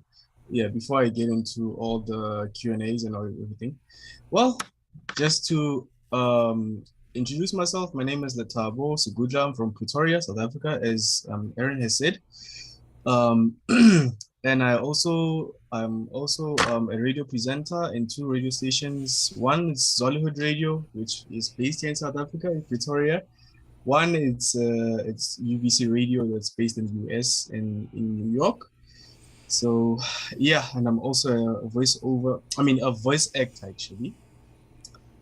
yeah, before I get into all the Q&As and all everything. Well, just to introduce myself, my name is Letabo Suguja. I'm from Pretoria, South Africa, as Aaron has said. Um, and I'm also a radio presenter in two radio stations. One is Zollywood Radio, which is based here in South Africa in Pretoria. One it's UBC Radio that's based in the US and in New York. So yeah, and I'm also a voice actor actually.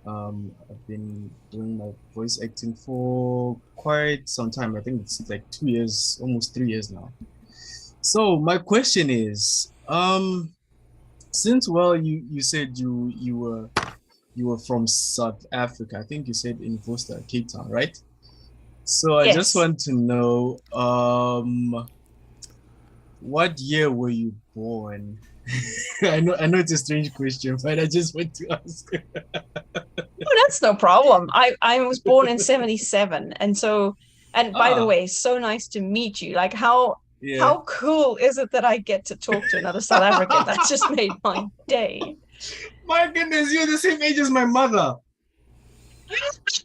I've been doing my voice acting for quite some time. I think it's like 2 years, almost 3 years now. So my question is, since you said you were from South Africa, I think you said in Worcester, Cape Town, right? So I just Yes. want to know, what year were you born? I know it's a strange question, but I just want to ask. Oh, that's no problem. I was born in 77. And by the Ah, way, so nice to meet you. Like yeah. how cool is it that I get to talk to another South African? That just made my day. My goodness, you're the same age as my mother. It's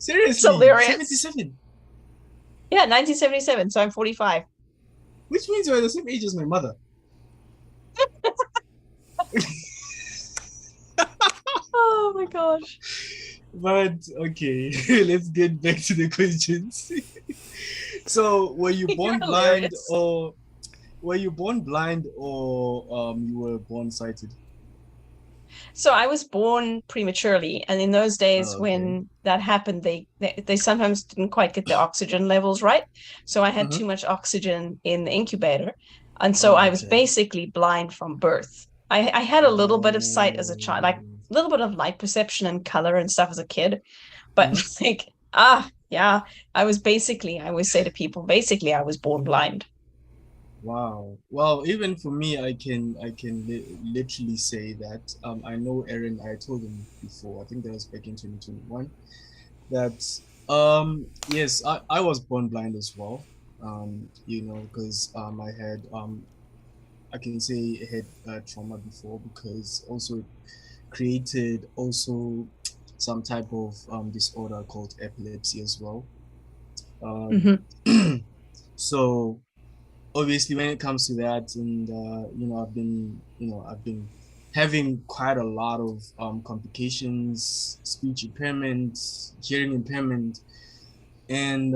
Seriously, hilarious. 77. Yeah, 1977. So I'm 45. Which means you're the same age as my mother. Oh my gosh. But okay, let's get back to the questions. So, You're hilarious. were you born blind or you were born sighted? So I was born prematurely, and in those days Okay. when that happened, they sometimes didn't quite get the oxygen levels right. So I had Uh-huh. too much oxygen in the incubator, and so I Oh, was okay. basically blind from birth. I had a little bit of sight as a child, like a Oh. little bit of light perception and color and stuff as a kid, but Uh-huh. like yeah, I always say to people, basically I was born blind. Wow. Well, even for me, I can literally say that I know Aaron. I told him before. I think that was back in 2021. That yes, I was born blind as well. Because I had I can say I had trauma before because also it created also some type of disorder called epilepsy as well. Um, Hmm. so obviously when it comes to that, and I've been having quite a lot of complications, speech impairment, hearing impairment, and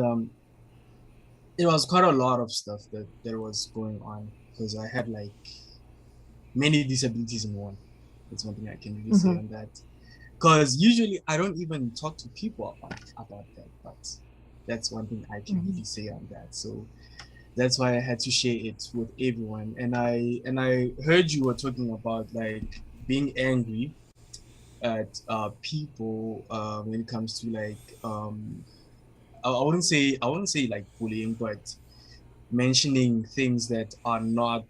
it was quite a lot of stuff that was going on because I had like many disabilities in one. That's one thing I can really say Hmm. on that. Because usually I don't even talk to people about that, but that's one thing I can Hmm. really say on that. So That's why I had to share it with everyone. And I heard you were talking about like being angry at people when it comes to like I wouldn't say like bullying, but mentioning things that are not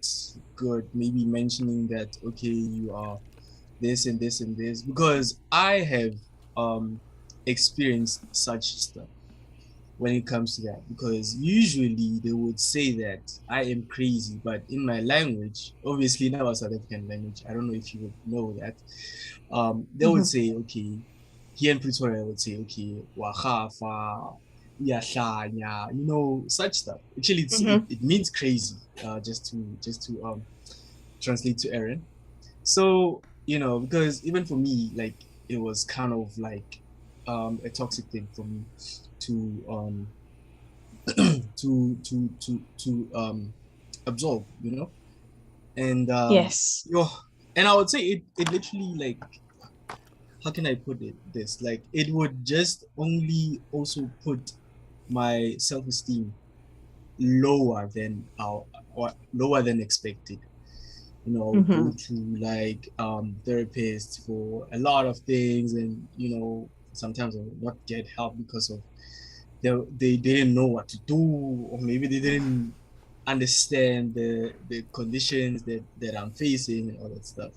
good. Maybe mentioning that okay, you are this and this and this, because I have um experienced such stuff when it comes to that, because usually they would say that I am crazy, but in my language, obviously in our South African language, I don't know if you would know that, they would Mhm. say, okay, here in Pretoria, would say, okay, wagafa, yahlanya, such stuff. Actually, Mhm. it means crazy, just to translate to Aaron. So, because even for me, like it was kind of like a toxic thing for me to to absorb, and Yes. yo, and I would say it literally, like, how can I put this, like it would just only also put my self-esteem lower than or lower than expected. Go Mhm. to like therapists for a lot of things, and sometimes I will not get help because of they didn't know what to do, or maybe they didn't understand the conditions that I'm facing and all that stuff.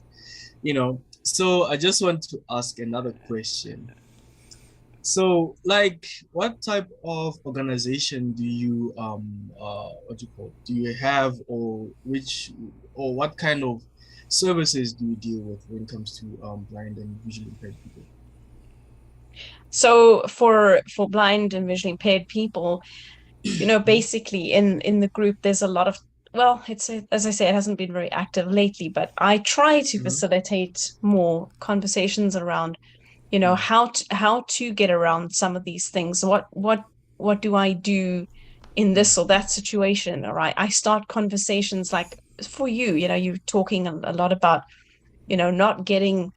So I just want to ask another question. So, like, what type of organization do you what do you call it? Do you have, or what kind of services do you deal with when it comes to blind and visually impaired people? So for blind and visually impaired people, basically in the group, there's a lot of, well, as I say, it hasn't been very active lately, but I try to Mm-hmm. facilitate more conversations around, how to get around some of these things. What do I do in Mm-hmm. this or that situation? All right. I start conversations like for you, you're talking a lot about not getting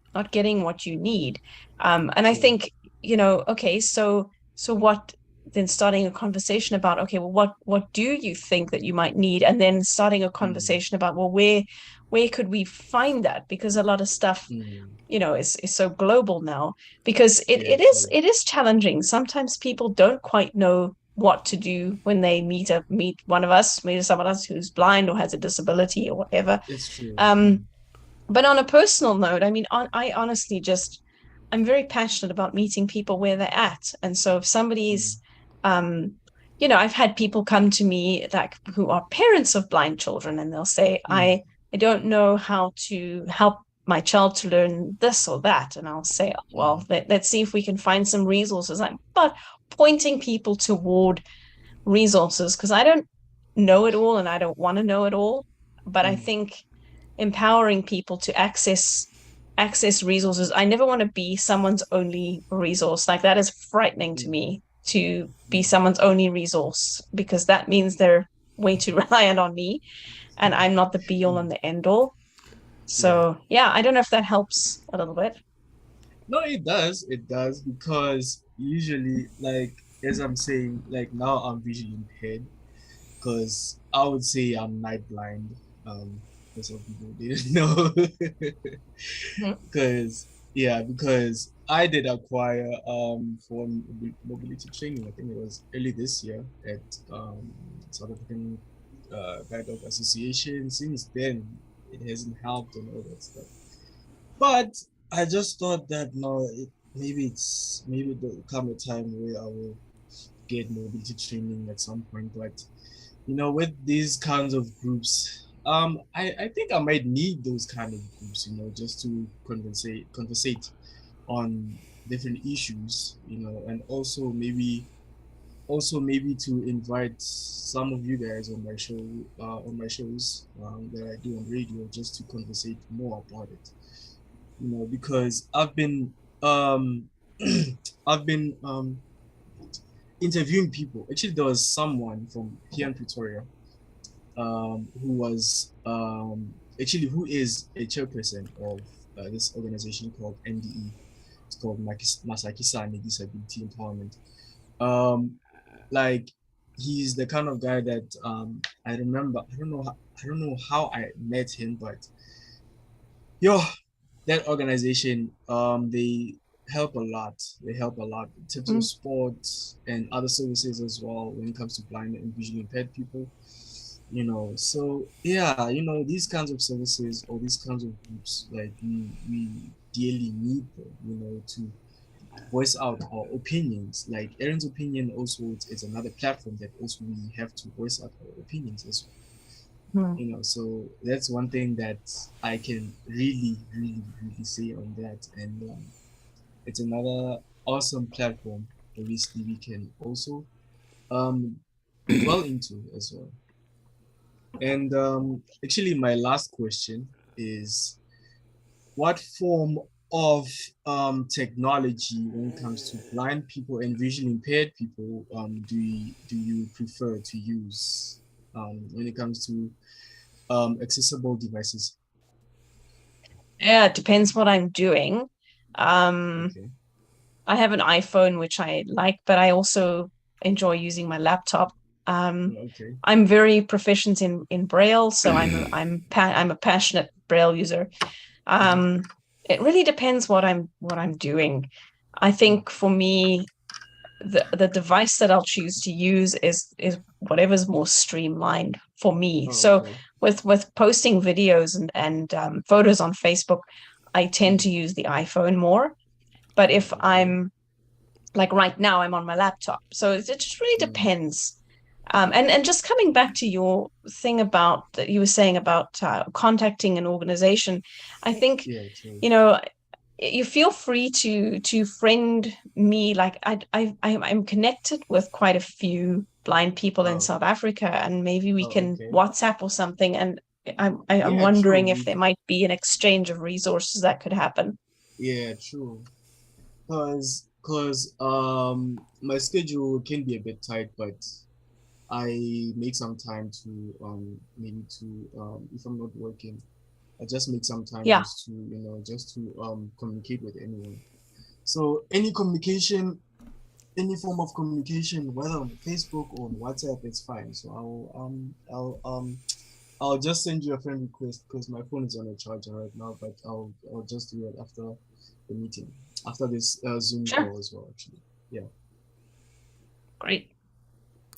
what you need, and I True. think, okay, so what, then starting a conversation about, okay, well, what do you think that you might need, and then starting a Mm, conversation about, well, where could we find that, because a lot of stuff, mm. is so global now, because it, Yeah, it is true. it is challenging. Sometimes people don't quite know what to do when they meet one of us, meet someone else who's blind or has a disability or whatever. It's true. um but on a personal note, I mean, I honestly just, I'm very passionate about meeting people where they're at. And so if Mm, somebody's, um, I've had people come to me like who are parents of blind children, and they'll say, mm, I don't know how to help my child to learn this or that. And I'll say, mm, well, let's see if we can find some resources. But pointing people toward resources, because I don't know it all and I don't want to know it all. But I mm, think empowering people to access resources. I never want to be someone's only resource. Like, that is frightening to mm, me, to be mm. someone's only resource, because that means they're way too reliant on me, and I'm not the be all Mm. and the end all. Yeah. So yeah, I don't know if that helps a little bit. No, it does. It does, because usually, like, as I'm saying, like now I'm visually impaired, because I would say I'm night blind. For some people didn't know. Mhm. Because because I did acquire for mobility training. I think it was early this year at South African Guide Dog Association. Since then, it hasn't helped and all that stuff. But I just thought that no, maybe there'll come a time where I will get mobility training at some point. But with these kinds of groups, I think I might need those kind of groups, just to conversate on different issues, and also maybe to invite some of you guys on my shows that I do on radio, just to conversate more about it. Because um I've been interviewing people. Actually, there was someone from here in Pretoria, who was actually who is a chairperson of this organization called NDE. It's called Masaki-san Disability Empowerment. Um, like he's the kind of guy that I remember. I don't know how I met him, but yo, that organization, they help a lot. They help a lot in terms of Mm. sports and other services as well when it comes to blind and visually impaired people. So yeah, these kinds of services or these kinds of groups, like we dearly need them, to voice out our opinions. Like Aaron's opinion also, it's another platform that also we have to voice out our opinions as well. Mm. So that's one thing that I can really, really, really say on that. And it's another awesome platform. Obviously, we can also um, dwell into as well. And actually, my last question is, what form of technology, when it comes to blind people and visually impaired people, do you prefer to use when it comes to accessible devices? Yeah, it depends what I'm doing. Um, Okay. I have an iPhone, which I like, but I also enjoy using my laptop. Um, Okay. I'm very proficient in Braille, so I'm a passionate Braille user. Mhm. Um, it really depends what I'm doing. I Mm. think for me, the device that I'll choose to use is whatever's more streamlined for me. Oh, So okay. with posting videos and photos on Facebook, I tend Mm. to use the iPhone more. But Oh, if okay. I'm like right now, I'm on my laptop, so it just really Mm. depends. And just coming back to your thing about that you were saying about contacting an organization, I think Yeah, true. you know you feel free to friend me. Like I'm connected with quite a few blind people in Oh, South Africa, and maybe we oh, can okay. WhatsApp or something. And I'm Yeah, true. wondering if there might be an exchange of resources that could happen. Yeah, true. Cause my schedule can be a bit tight, but I make some time to maybe to if I'm not working, I just make some time Yeah, just to communicate with anyone. So any form of communication, whether on Facebook or on WhatsApp, it's fine. So I'll just send you a friend request because my phone is on a charger right now, but I'll just do it after the meeting, after this Zoom sure, call as well, actually. Yeah. great,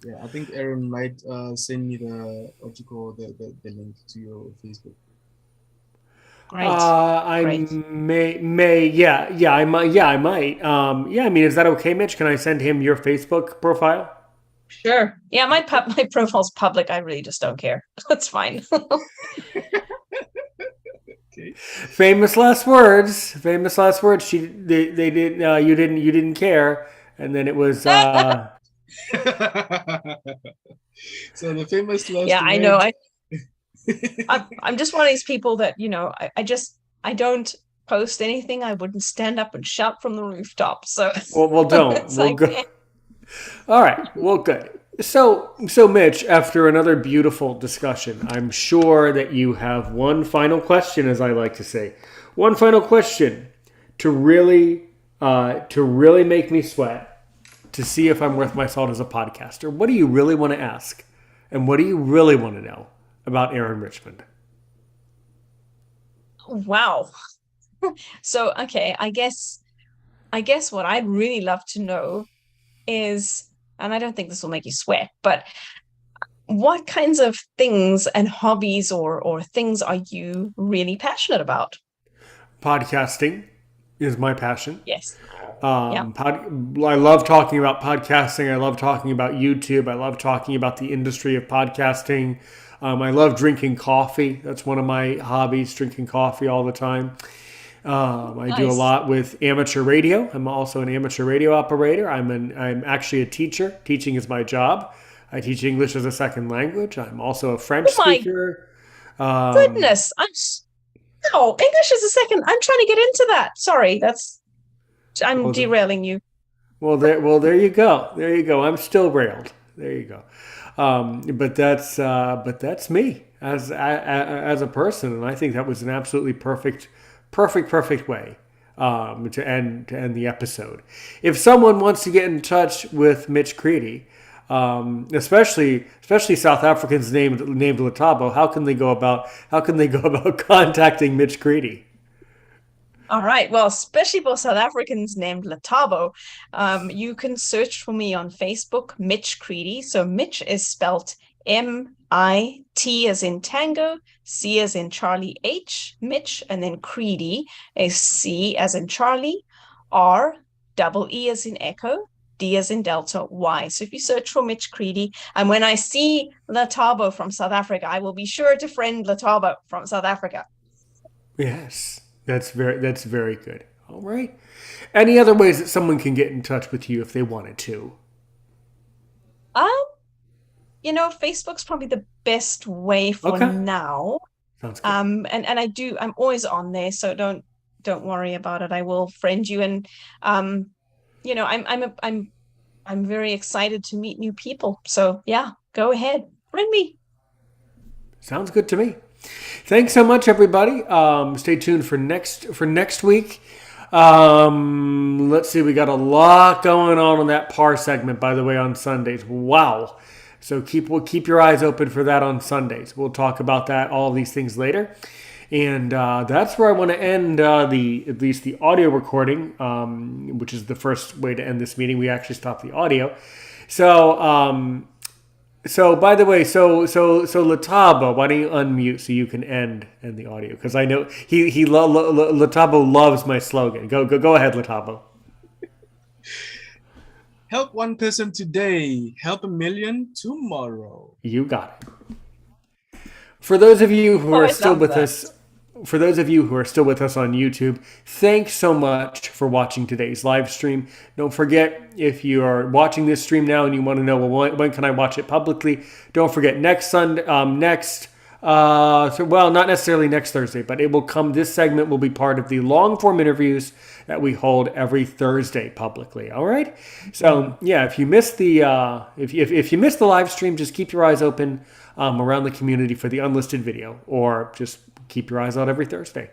Yeah, I think Aaron might send me the what you call the link to your Facebook. great, I great. yeah, I might. Yeah, I mean, is that okay, Mitch? Can I send him your Facebook profile? Sure. Yeah, my profile's public. I really just don't care. That's fine. Okay. Famous last words. Famous last words. They did. You didn't care, and then it was. So the famous last Yeah, I know. word. I'm just one of these people that, I don't post anything. I wouldn't stand up and shout from the rooftop. So Well, don't. it's We'll like, go. All right. Well, good. So, Mitch, after another beautiful discussion, I'm sure that you have one final question, as I like to say, one final question to really make me sweat, to see if I'm worth my salt as a podcaster. What do you really want to ask, and what do you really want to know about Aaron Richmond? wow. So, okay, I guess what I'd really love to know is, and I don't think this will make you sweat, but what kinds of things and hobbies or things are you really passionate about? Podcasting is my passion. Yes. Yeah. I love talking about podcasting. I love talking about YouTube. I love talking about the industry of podcasting. I love drinking coffee. That's one of my hobbies, drinking coffee all the time. I do a Nice. lot with amateur radio. I'm also an amateur radio operator. I'm actually a teacher. Teaching is my job. I teach English as a second language. I'm also a French Oh my speaker. Um, goodness. No, English is a second. I'm trying to get into that. Sorry, I'm well, derailing you. there you go. There you go. I'm still railed. There you go. But that's me as a person, and I think that was an absolutely perfect way to end the episode. If someone wants to get in touch with Mitch Creedy, especially South Africans named Latabo. How can they go about contacting Mitch Creedy? All right. Well, especially for South Africans named Latabo, you can search for me on Facebook, Mitch Creedy. So Mitch is spelt MIT as in Tango, C as in Charlie H, Mitch, and then Creedy is C as in Charlie, R, double E as in Echo, D as in Delta, Y. So if you search for Mitch Creedy, and when I see Latabo from South Africa, I will be sure to friend Latabo from South Africa. Yes, that's very good. All right. Any other ways that someone can get in touch with you if they wanted to? Um, Facebook's probably the best way for Okay. now. Sounds good. I'm always on there, so don't worry about it. I will friend you, and um, I'm very excited to meet new people. So yeah, go ahead, friend me. Sounds good to me. Thanks so much, everybody. Stay tuned for next week. Let's see, we got a lot going on in that par segment, by the way, on Sundays. Wow. So keep your eyes open for that on Sundays. We'll talk about that, all these things later. And that's where I want to end at least the audio recording, which is the first way to end this meeting. We actually stopped the audio. So by the way, so Latabo, why don't you unmute so you can end the audio? Because I know Latabo loves my slogan. Go ahead, Latabo. Help one person today, help a million tomorrow. You got it. For those of you who are still with us, for those of you who are still with us on YouTube, thanks so much for watching today's live stream. Don't forget, if you are watching this stream now and you want to know, well, when can I watch it publicly? Don't forget next Sunday, not necessarily next Thursday, but it will come. This segment will be part of the long form interviews that we hold every Thursday publicly. All right. So yeah, if you missed the if you missed the live stream, just keep your eyes open around the community for the unlisted video, or just keep your eyes out every Thursday.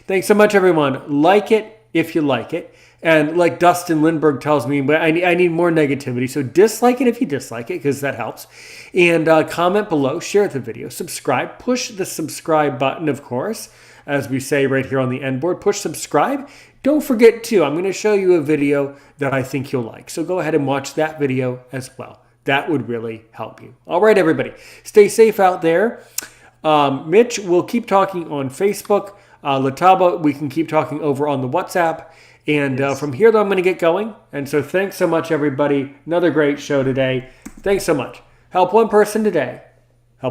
Thanks so much, everyone. Like it if you like it. And like Dustin Lindbergh tells me, I need more negativity. So dislike it if you dislike it, because that helps. And comment below, share the video, subscribe, push the subscribe button, of course, as we say right here on the end board. Push subscribe. Don't forget to, I'm going to show you a video that I think you'll like. So go ahead and watch that video as well. That would really help you. All right, everybody. Stay safe out there. Mitch, we'll keep talking on Facebook. Lataba, we can keep talking over on the WhatsApp. And from here, though, I'm going to get going. And so thanks so much, everybody. Another great show today. Thanks so much. Help one person today.